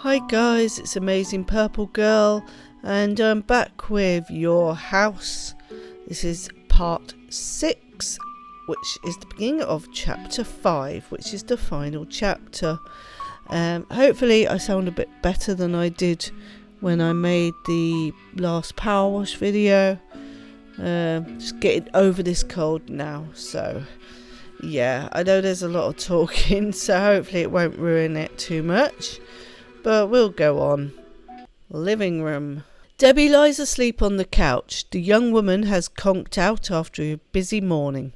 Hi guys, it's Amazing Purple Girl and I'm back with Your House. This is part 6, which is the beginning of chapter 5, which is the final chapter. Hopefully I sound a bit better than I did when I made the last power wash video. Just getting over this cold now, so yeah, I know there's a lot of talking, so hopefully it won't ruin it too much. But we'll go on. Living room. Debbie lies asleep on the couch. The young woman has conked out after a busy morning.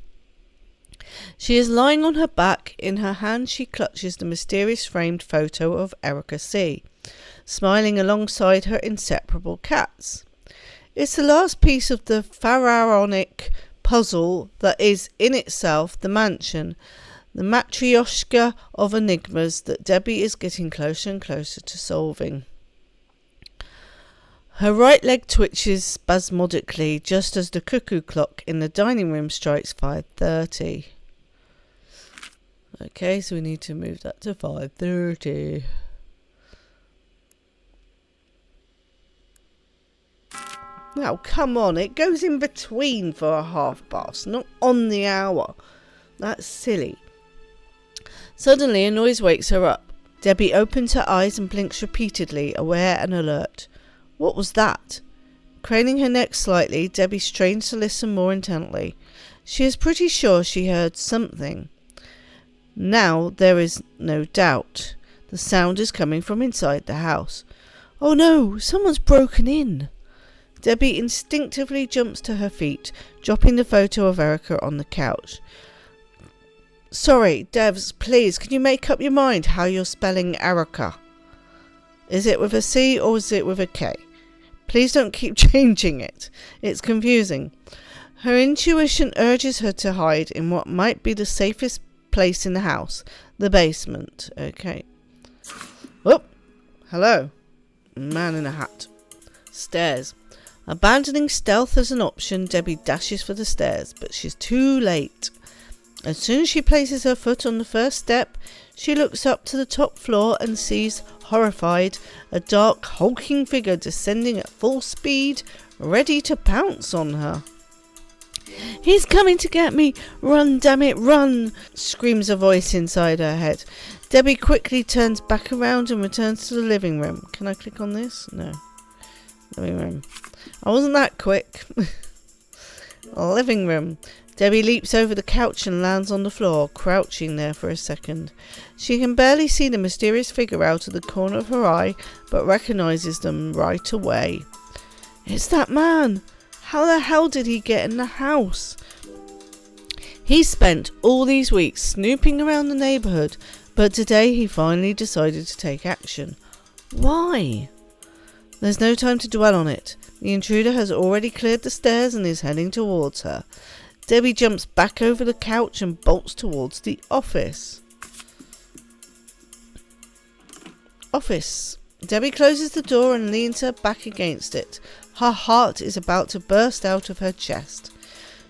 She is lying on her back. In her hand she clutches the mysterious framed photo of Erica C, smiling alongside her inseparable cats. It's the last piece of the pharaonic puzzle that is in itself the mansion. The matryoshka of enigmas that Debbie is getting closer and closer to solving. Her right leg twitches spasmodically just as the cuckoo clock in the dining room strikes 5:30. Okay, so we need to move that to 5:30. Now, come on, it goes in between for a 1/2 past, not on the hour. That's silly. Suddenly a noise wakes her up. Debbie opens her eyes and blinks repeatedly, aware and alert. What was that? Craning her neck slightly, Debbie strains to listen more intently. She is pretty sure she heard something. Now there is no doubt. The sound is coming from inside the house. Oh no, someone's broken in. Debbie instinctively jumps to her feet, dropping the photo of Erica on the couch. Sorry, Devs, please, can you make up your mind how you're spelling Erica? Is it with a C or is it with a K? Please don't keep changing it. It's confusing. Her intuition urges her to hide in what might be the safest place in the house, the basement. Okay. Oh, hello. Man in a hat. Stairs. Abandoning stealth as an option, Debbie dashes for the stairs, but she's too late. As soon as she places her foot on the first step, she looks up to the top floor and sees, horrified, a dark, hulking figure descending at full speed, ready to pounce on her. He's coming to get me! Run, damn it, run! Screams a voice inside her head. Debbie quickly turns back around and returns to the living room. Can I click on this? No. Living room. I wasn't that quick. Living room. Debbie leaps over the couch and lands on the floor, crouching there for a second. She can barely see the mysterious figure out of the corner of her eye, but recognises them right away. It's that man! How the hell did he get in the house? He spent all these weeks snooping around the neighbourhood, but today he finally decided to take action. Why? There's no time to dwell on it. The intruder has already cleared the stairs and is heading towards her. Debbie jumps back over the couch and bolts towards the office. Debbie closes the door and leans her back against it. Her heart is about to burst out of her chest.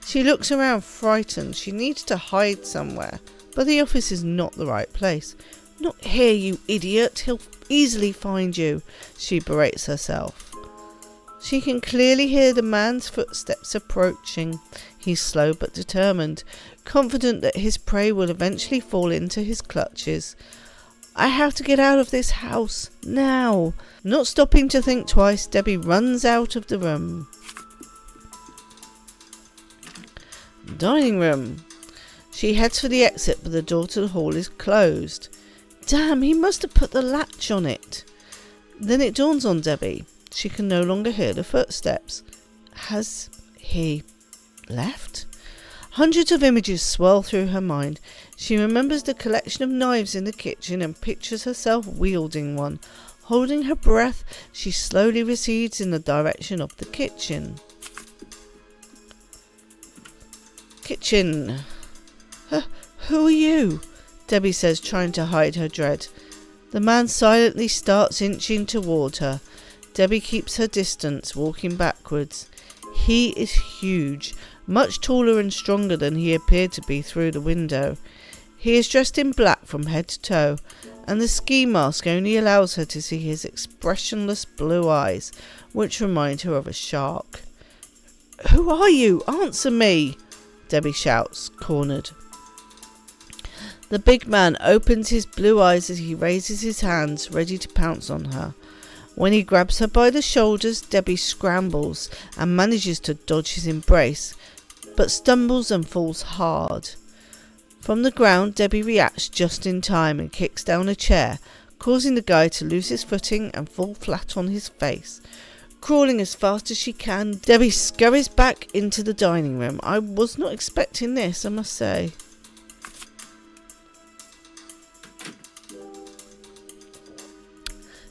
She looks around frightened. She needs to hide somewhere, but the office is not the right place. Not here, you idiot. He'll easily find you, she berates herself. She can clearly hear the man's footsteps approaching. He's slow but determined, confident that his prey will eventually fall into his clutches. I have to get out of this house, now. Not stopping to think twice, Debbie runs out of the room. Dining room. She heads for the exit, but the door to the hall is closed. Damn, he must have put the latch on it. Then it dawns on Debbie. She can no longer hear the footsteps. Has he left? Hundreds of images swirl through her mind. She remembers the collection of knives in the kitchen and pictures herself wielding one. Holding her breath, she slowly recedes in the direction of the kitchen. Kitchen. Who are you? Debbie says, trying to hide her dread. The man silently starts inching toward her. Debbie keeps her distance, walking backwards. He is huge, much taller and stronger than he appeared to be through the window. He is dressed in black from head to toe, and the ski mask only allows her to see his expressionless blue eyes, which remind her of a shark. "Who are you? Answer me!" Debbie shouts, cornered. The big man opens his blue eyes as he raises his hands, ready to pounce on her. When he grabs her by the shoulders, Debbie scrambles and manages to dodge his embrace, but stumbles and falls hard. From the ground, Debbie reacts just in time and kicks down a chair, causing the guy to lose his footing and fall flat on his face. Crawling as fast as she can, Debbie scurries back into the dining room. I was not expecting this, I must say.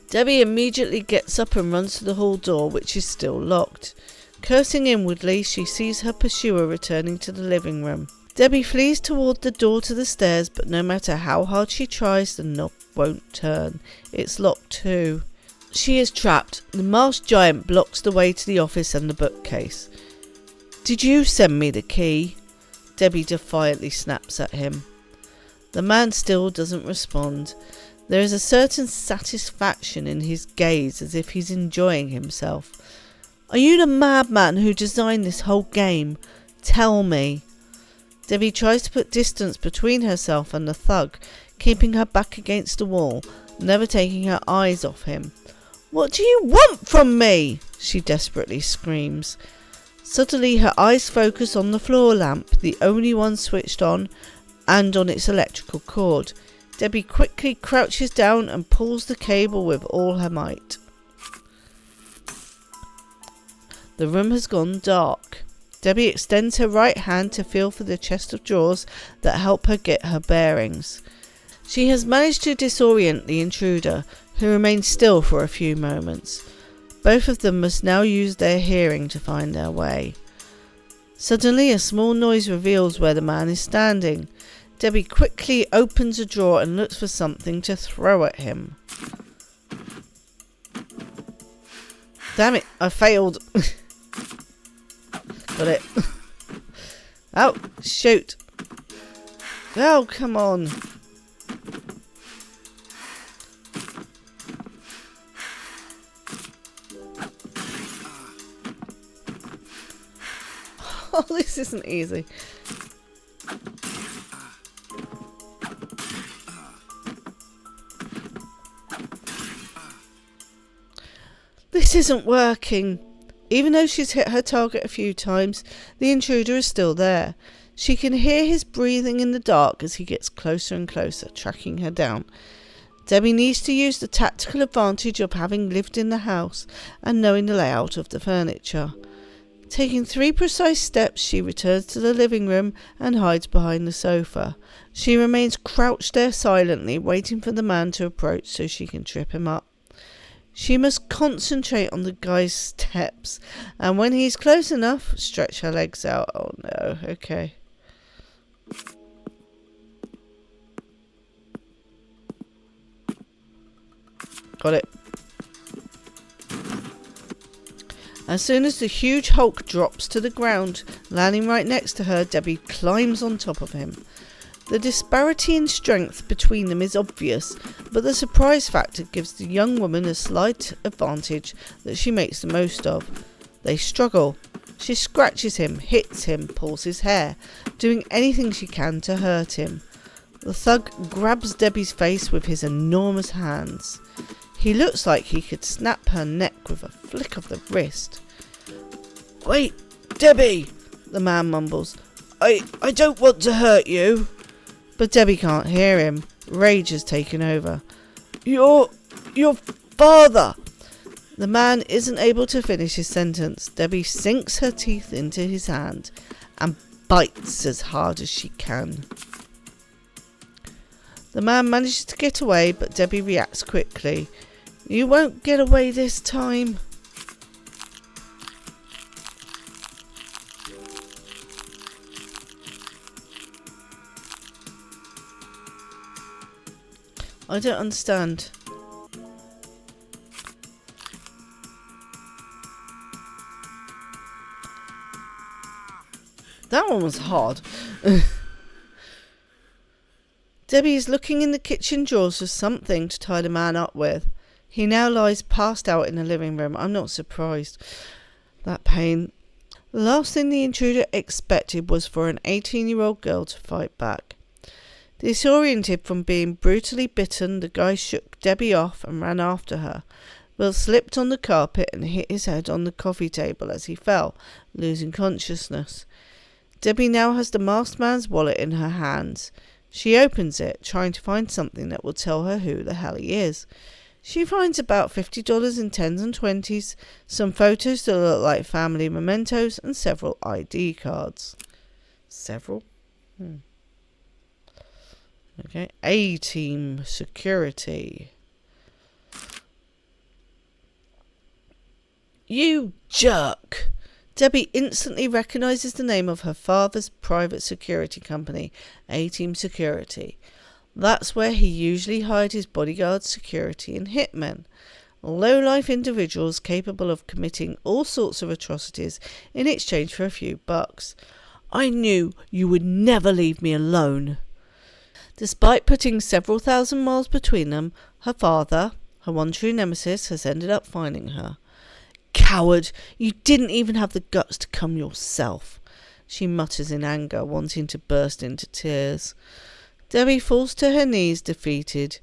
Debbie immediately gets up and runs to the hall door, which is still locked. Cursing inwardly, she sees her pursuer returning to the living room. Debbie flees toward the door to the stairs, but no matter how hard she tries, the knob won't turn. It's locked too. She is trapped. The masked giant blocks the way to the office and the bookcase. "Did you send me the key?" Debbie defiantly snaps at him. The man still doesn't respond. There is a certain satisfaction in his gaze, as if he's enjoying himself. "Are you the madman who designed this whole game? Tell me." Debbie tries to put distance between herself and the thug, keeping her back against the wall, never taking her eyes off him. "What do you want from me?" she desperately screams. Suddenly her eyes focus on the floor lamp, the only one switched on, and on its electrical cord. Debbie quickly crouches down and pulls the cable with all her might. The room has gone dark. Debbie extends her right hand to feel for the chest of drawers that help her get her bearings. She has managed to disorient the intruder, who remains still for a few moments. Both of them must now use their hearing to find their way. Suddenly a small noise reveals where the man is standing. Debbie quickly opens a drawer and looks for something to throw at him. Damn it, I failed. Got it. Oh, shoot. Oh, come on. Oh, this isn't easy. This isn't working. Even though she's hit her target a few times, the intruder is still there. She can hear his breathing in the dark as he gets closer and closer, tracking her down. Debbie needs to use the tactical advantage of having lived in the house and knowing the layout of the furniture. Taking 3 precise steps, she returns to the living room and hides behind the sofa. She remains crouched there silently, waiting for the man to approach so she can trip him up. She must concentrate on the guy's steps, and when he's close enough, stretch her legs out. Oh no, okay. Got it. As soon as the huge Hulk drops to the ground, landing right next to her, Debbie climbs on top of him. The disparity in strength between them is obvious, but the surprise factor gives the young woman a slight advantage that she makes the most of. They struggle. She scratches him, hits him, pulls his hair, doing anything she can to hurt him. The thug grabs Debbie's face with his enormous hands. He looks like he could snap her neck with a flick of the wrist. "Wait, Debbie," the man mumbles. I don't want to hurt you." But Debbie can't hear him. Rage has taken over. Your father." The man isn't able to finish his sentence. Debbie sinks her teeth into his hand and bites as hard as she can. The man manages to get away, but Debbie reacts quickly. "You won't get away this time." I don't understand. That one was hard. Debbie is looking in the kitchen drawers for something to tie the man up with. He now lies passed out in the living room. I'm not surprised. That pain. The last thing the intruder expected was for an 18-year-old girl to fight back. Disoriented from being brutally bitten, the guy shook Debbie off and ran after her. Will slipped on the carpet and hit his head on the coffee table as he fell, losing consciousness. Debbie now has the masked man's wallet in her hands. She opens it, trying to find something that will tell her who the hell he is. She finds about $50 in 10s and 20s, some photos that look like family mementos, and several ID cards. Several? Okay. A-Team Security. You jerk! Debbie instantly recognises the name of her father's private security company, A-Team Security. That's where he usually hired his bodyguards, security and hitmen. Low-life individuals capable of committing all sorts of atrocities in exchange for a few bucks. I knew you would never leave me alone. Despite putting several thousand miles between them, her father, her one true nemesis, has ended up finding her. Coward! You didn't even have the guts to come yourself, she mutters in anger, wanting to burst into tears. Debbie falls to her knees, defeated.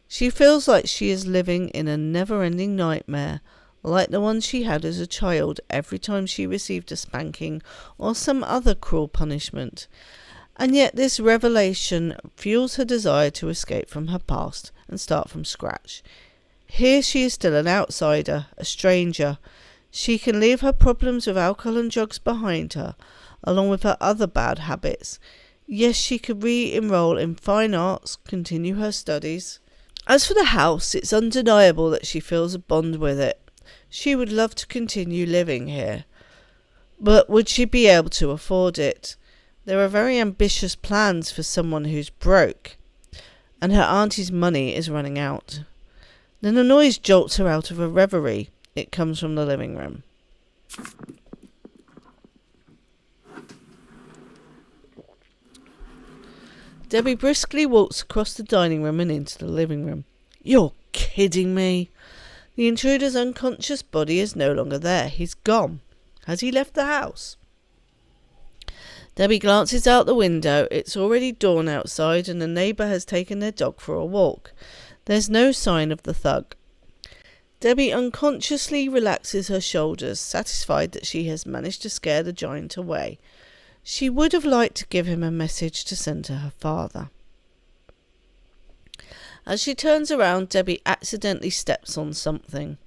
She feels like she is living in a never-ending nightmare, like the one she had as a child every time she received a spanking or some other cruel punishment. And yet this revelation fuels her desire to escape from her past and start from scratch. Here she is still an outsider, a stranger. She can leave her problems with alcohol and drugs behind her, along with her other bad habits. Yes, she could re-enroll in fine arts, continue her studies. As for the house, it's undeniable that she feels a bond with it. She would love to continue living here. But would she be able to afford it? There are very ambitious plans for someone who's broke, and her auntie's money is running out. Then a noise jolts her out of a reverie. It comes from the living room. Debbie briskly walks across the dining room and into the living room. You're kidding me. The intruder's unconscious body is no longer there. He's gone. Has he left the house? Debbie glances out the window. It's already dawn outside and the neighbour has taken their dog for a walk. There's no sign of the thug. Debbie unconsciously relaxes her shoulders, satisfied that she has managed to scare the giant away. She would have liked to give him a message to send to her father. As she turns around, Debbie accidentally steps on something.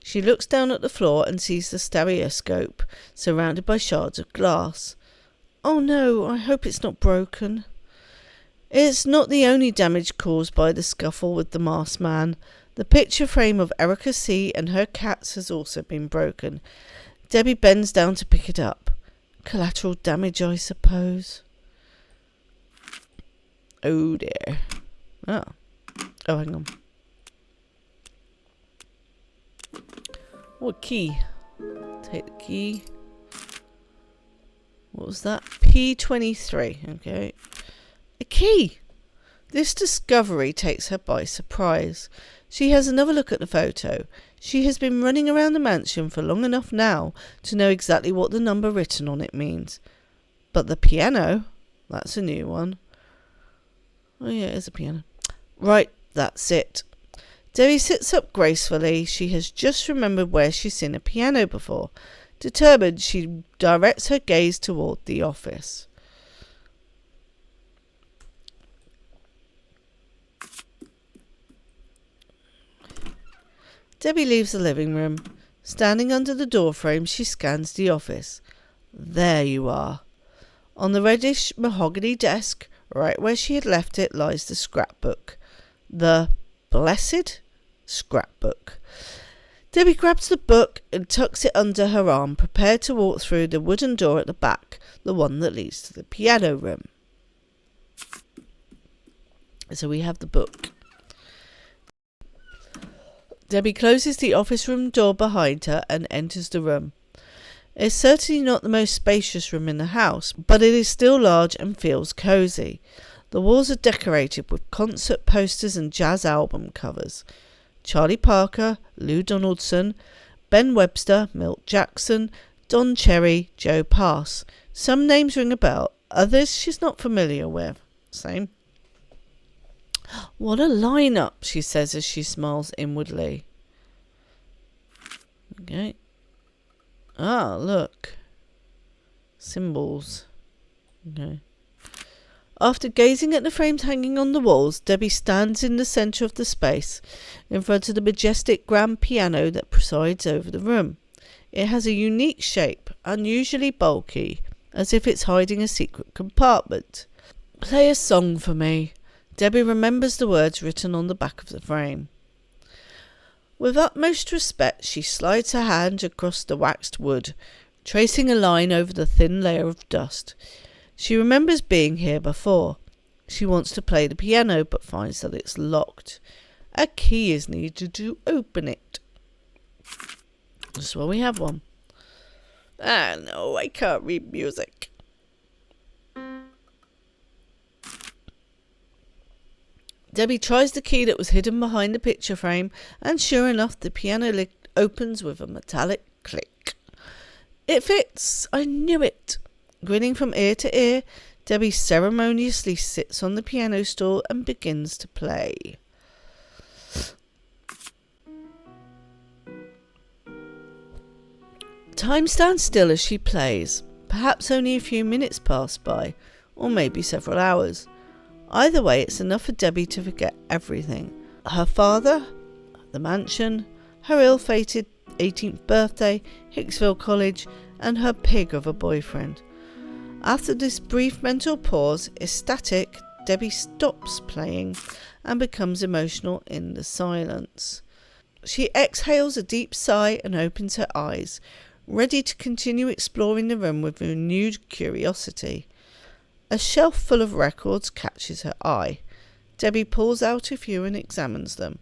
She looks down at the floor and sees the stereoscope, surrounded by shards of glass. Oh no, I hope it's not broken. It's not the only damage caused by the scuffle with the masked man. The picture frame of Erica C. and her cats has also been broken. Debbie bends down to pick it up. Collateral damage, I suppose. Oh dear. Oh, hang on. What key? Take the key. What was that? P23. Okay. A key! This discovery takes her by surprise. She has another look at the photo. She has been running around the mansion for long enough now to know exactly what the number written on it means. But the piano? That's a new one. Oh yeah, it is a piano. Right, that's it. Debbie sits up gracefully. She has just remembered where she's seen a piano before. Determined, she directs her gaze toward the office. Debbie leaves the living room. Standing under the doorframe, she scans the office. There you are. On the reddish mahogany desk, right where she had left it, lies the scrapbook. The blessed scrapbook. Debbie grabs the book and tucks it under her arm, prepared to walk through the wooden door at the back, the one that leads to the piano room. So we have the book. Debbie closes the office room door behind her and enters the room. It's certainly not the most spacious room in the house, but it is still large and feels cosy. The walls are decorated with concert posters and jazz album covers. Charlie Parker, Lou Donaldson, Ben Webster, Milt Jackson, Don Cherry, Joe Pass. Some names ring a bell, others she's not familiar with. Same. What a lineup, she says as she smiles inwardly. Okay. Ah, look. Symbols. Okay. After gazing at the frames hanging on the walls, Debbie stands in the centre of the space, in front of the majestic grand piano that presides over the room. It has a unique shape, unusually bulky, as if it's hiding a secret compartment. Play a song for me. Debbie remembers the words written on the back of the frame. With utmost respect, she slides her hand across the waxed wood, tracing a line over the thin layer of dust. She remembers being here before. She wants to play the piano, but finds that it's locked. A key is needed to open it. Just well we have one. Ah, no, I can't read music. Debbie tries the key that was hidden behind the picture frame, and sure enough, the piano lid opens with a metallic click. It fits! I knew it! Grinning from ear to ear, Debbie ceremoniously sits on the piano stool and begins to play. Time stands still as she plays. Perhaps only a few minutes pass by, or maybe several hours. Either way, it's enough for Debbie to forget everything. Her father, the mansion, her ill-fated 18th birthday, Hicksville College, and her pig of a boyfriend. After this brief mental pause, ecstatic, Debbie stops playing and becomes emotional in the silence. She exhales a deep sigh and opens her eyes, ready to continue exploring the room with renewed curiosity. A shelf full of records catches her eye. Debbie pulls out a few and examines them.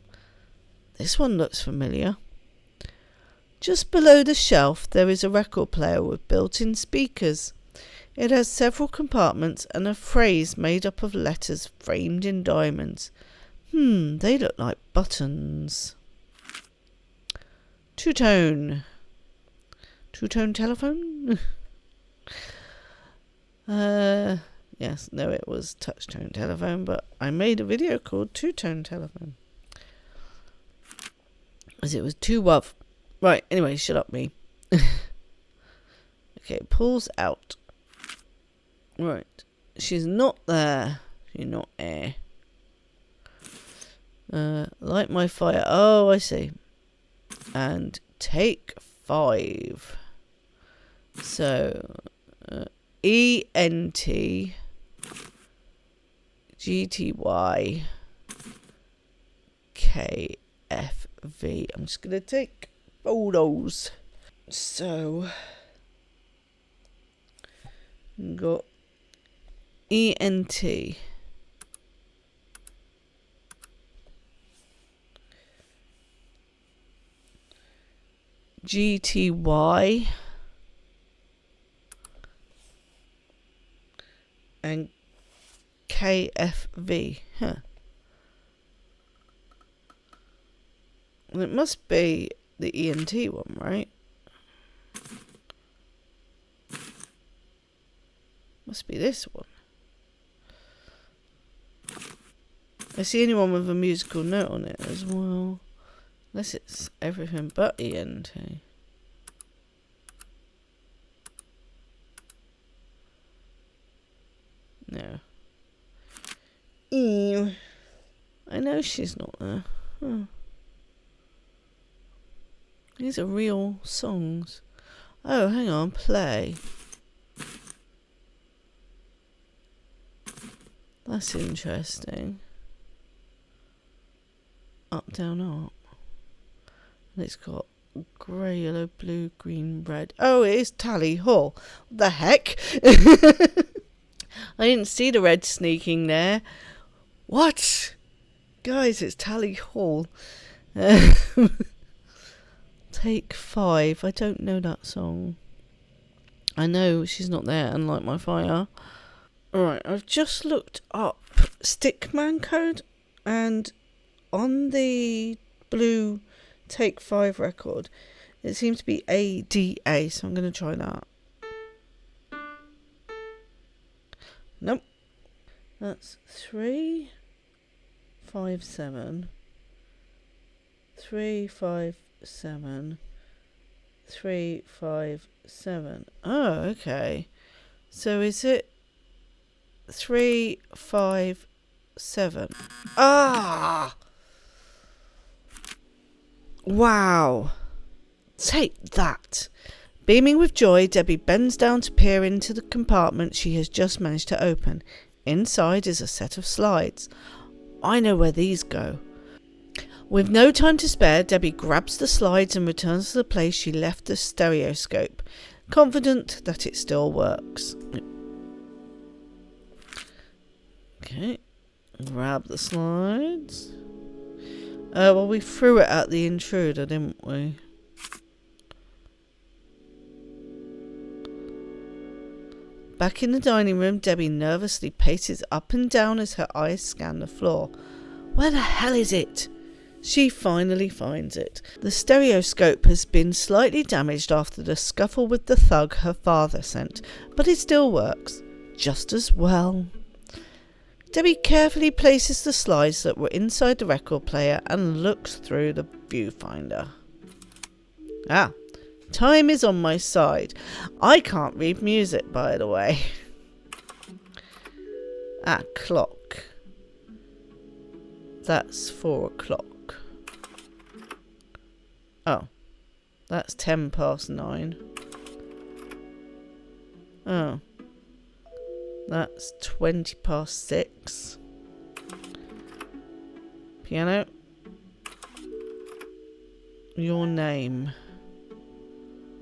This one looks familiar. Just below the shelf there is a record player with built-in speakers. It has several compartments and a phrase made up of letters framed in diamonds. They look like buttons. Two-tone. Two-tone telephone? Yes, no, it was touch-tone telephone, but I made a video called Two-Tone Telephone. As it was too rough. Right, anyway, shut up me. Okay, it pulls out. Right, she's not there. She's not there. Light my fire. Oh, I see. And take 5. So, ENT GTY KFV. I'm just going to take photos. So, got ENT GTY and KFV. Well, it must be the ENT one, right? Must be this one. I see anyone with a musical note on it as well. Unless it's everything but ENT. No. Ew. I know she's not there. These are real songs. Oh, hang on. Play. That's interesting. Up, down, up. And it's got grey, yellow, blue, green, red. Oh, it is Tally Hall. What the heck? I didn't see the red sneaking there. What? Guys, it's Tally Hall. Take 5. I don't know that song. I know she's not there, unlike my fire. Alright, I've just looked up Stickman code, and on the blue Take 5 record, it seems to be ADA, so I'm going to try that. Nope. That's 357 357 357. Oh, okay. So is it 357? Ah! Wow. Take that. Beaming with joy, Debbie bends down to peer into the compartment she has just managed to open. Inside is a set of slides. I know where these go. With no time to spare, Debbie grabs the slides and returns to the place she left the stereoscope, confident that it still works. Okay, grab the slides. Well, we threw it at the intruder, didn't we? Back in the dining room, Debbie nervously paces up and down as her eyes scan the floor. Where the hell is it? She finally finds it. The stereoscope has been slightly damaged after the scuffle with the thug her father sent, but it still works, just as well. Debbie carefully places the slides that were inside the record player and looks through the viewfinder. Ah, time is on my side. I can't read music, by the way. Ah, clock. That's 4 o'clock. Oh, that's 9:10. Oh, that's 6:20. Piano. Your name.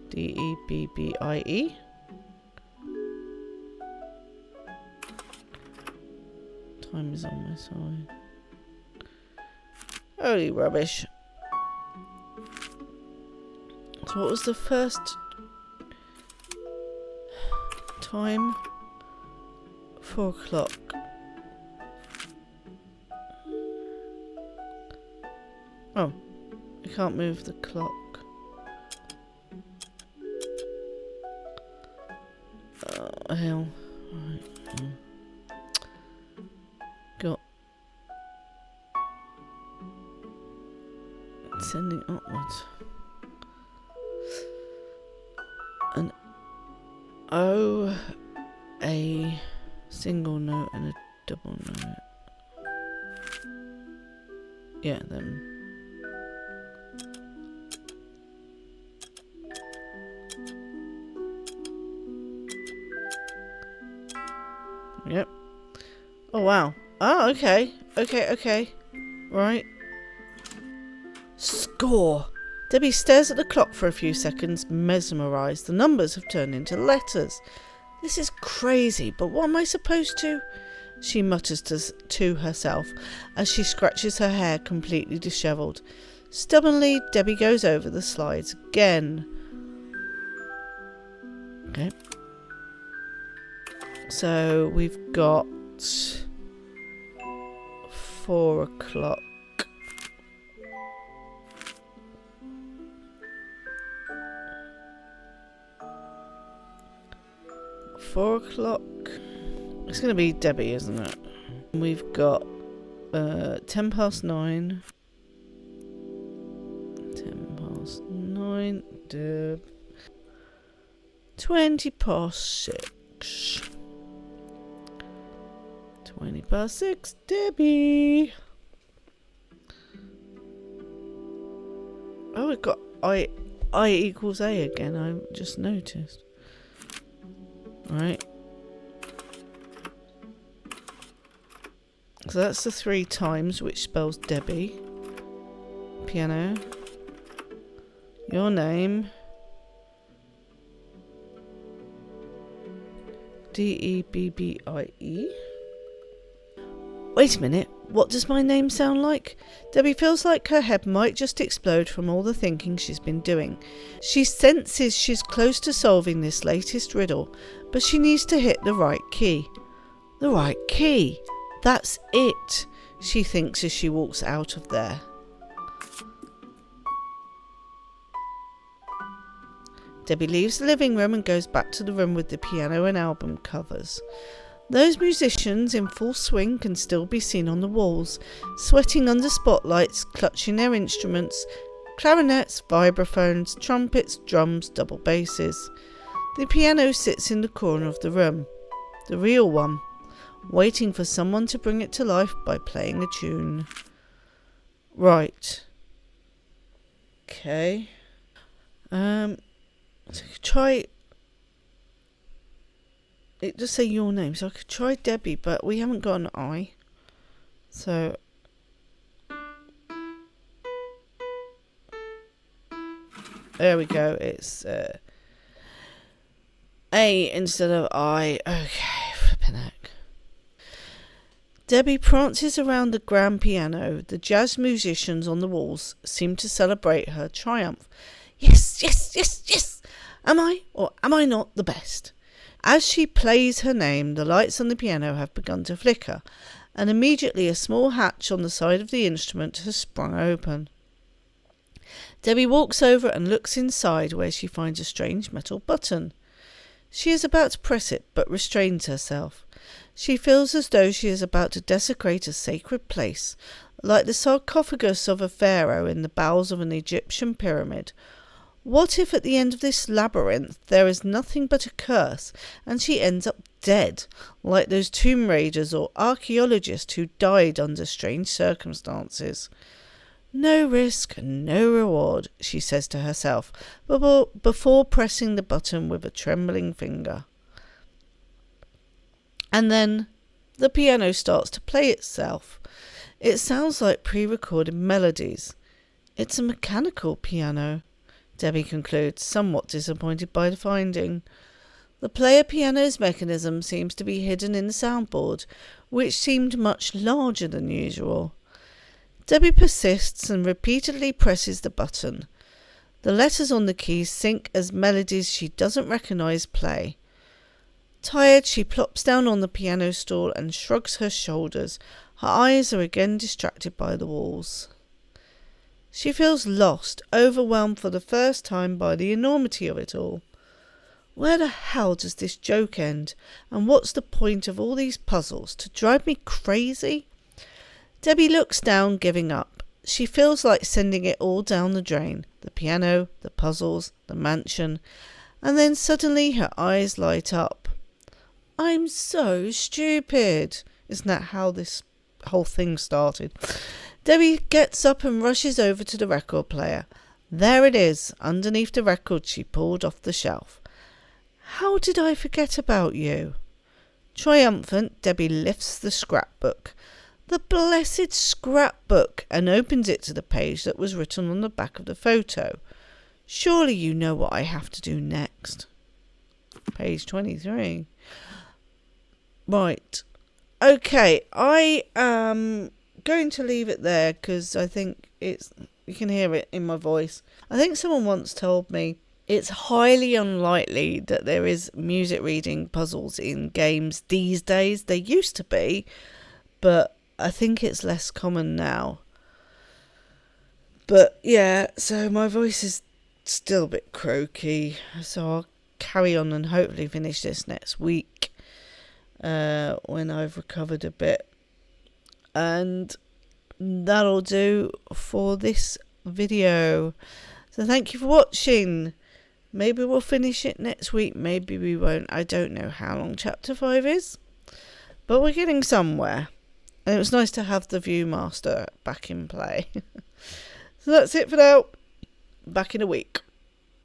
Debbie. Time is on my side. Holy rubbish. So what was the first time? 4 o'clock. Oh, I can't move the clock. Oh, hell. Right. Got sending upwards. An O, a single note and a double note. Yeah, them. Yep. Oh, wow. Oh, okay. Okay. Right. Score. Debbie stares at the clock for a few seconds, mesmerised. The numbers have turned into letters. This is crazy, but what am I supposed to? She mutters to herself as she scratches her hair, completely dishevelled. Stubbornly, Debbie goes over the slides again. Okay. So we've got 4 o'clock. 4 o'clock. It's going to be Debbie, isn't it? We've got 9:10. 9:10. Deb. 6:20. 6:20, Debbie. Oh, we've got I equals A again. I just noticed. Right. So that's the 3 times, which spells Debbie. Piano. Your name. Debbie. Wait a minute, what does my name sound like? Debbie feels like her head might just explode from all the thinking she's been doing. She senses she's close to solving this latest riddle, but she needs to hit the right key. The right key. That's it, she thinks as she walks out of there. Debbie leaves the living room and goes back to the room with the piano and album covers. Those musicians in full swing can still be seen on the walls, sweating under spotlights, clutching their instruments, clarinets, vibraphones, trumpets, drums, double basses. The piano sits in the corner of the room, the real one, waiting for someone to bring it to life by playing a tune. Right. Okay. So I could try. It does say your name, so I could try Debbie, but we haven't got an I. So. There we go. It's A instead of I. Okay, flipping heck. Debbie prances around the grand piano. The jazz musicians on the walls seem to celebrate her triumph. Yes, yes, yes, yes! Am I or am I not the best? As she plays her name, the lights on the piano have begun to flicker, and immediately a small hatch on the side of the instrument has sprung open. Debbie walks over and looks inside, where she finds a strange metal button. She is about to press it, but restrains herself. She feels as though she is about to desecrate a sacred place, like the sarcophagus of a pharaoh in the bowels of an Egyptian pyramid. What if at the end of this labyrinth there is nothing but a curse, and she ends up dead, like those tomb raiders or archaeologists who died under strange circumstances? No risk, no reward, she says to herself, before pressing the button with a trembling finger. And then the piano starts to play itself. It sounds like pre-recorded melodies. It's a mechanical piano, Debbie concludes, somewhat disappointed by the finding. The player piano's mechanism seems to be hidden in the soundboard, which seemed much larger than usual. Debbie persists and repeatedly presses the button. The letters on the keys sync as melodies she doesn't recognise play. Tired, she plops down on the piano stool and shrugs her shoulders. Her eyes are again distracted by the walls. She feels lost, overwhelmed for the first time by the enormity of it all. Where the hell does this joke end? And what's the point of all these puzzles? To drive me crazy? Debbie looks down, giving up. She feels like sending it all down the drain. The piano, the puzzles, the mansion. And then suddenly her eyes light up. I'm so stupid. Isn't that how this whole thing started? Debbie gets up and rushes over to the record player. There it is, underneath the record she pulled off the shelf. How did I forget about you? Triumphant, Debbie lifts the scrapbook. The blessed scrapbook, and opens it to the page that was written on the back of the photo. Surely you know what I have to do next. Page 23. Right. Okay, I am going to leave it there because I think you can hear it in my voice. I think someone once told me it's highly unlikely that there is music reading puzzles in games these days. They used to be, but I think it's less common now. But yeah, so my voice is still a bit croaky, so I'll carry on and hopefully finish this next week when I've recovered a bit. And that'll do for this video. So thank you for watching. Maybe we'll finish it next week, maybe we won't. I don't know how long chapter 5 is, but we're getting somewhere. And it was nice to have the Viewmaster back in play. So that's it for now. Back in a week.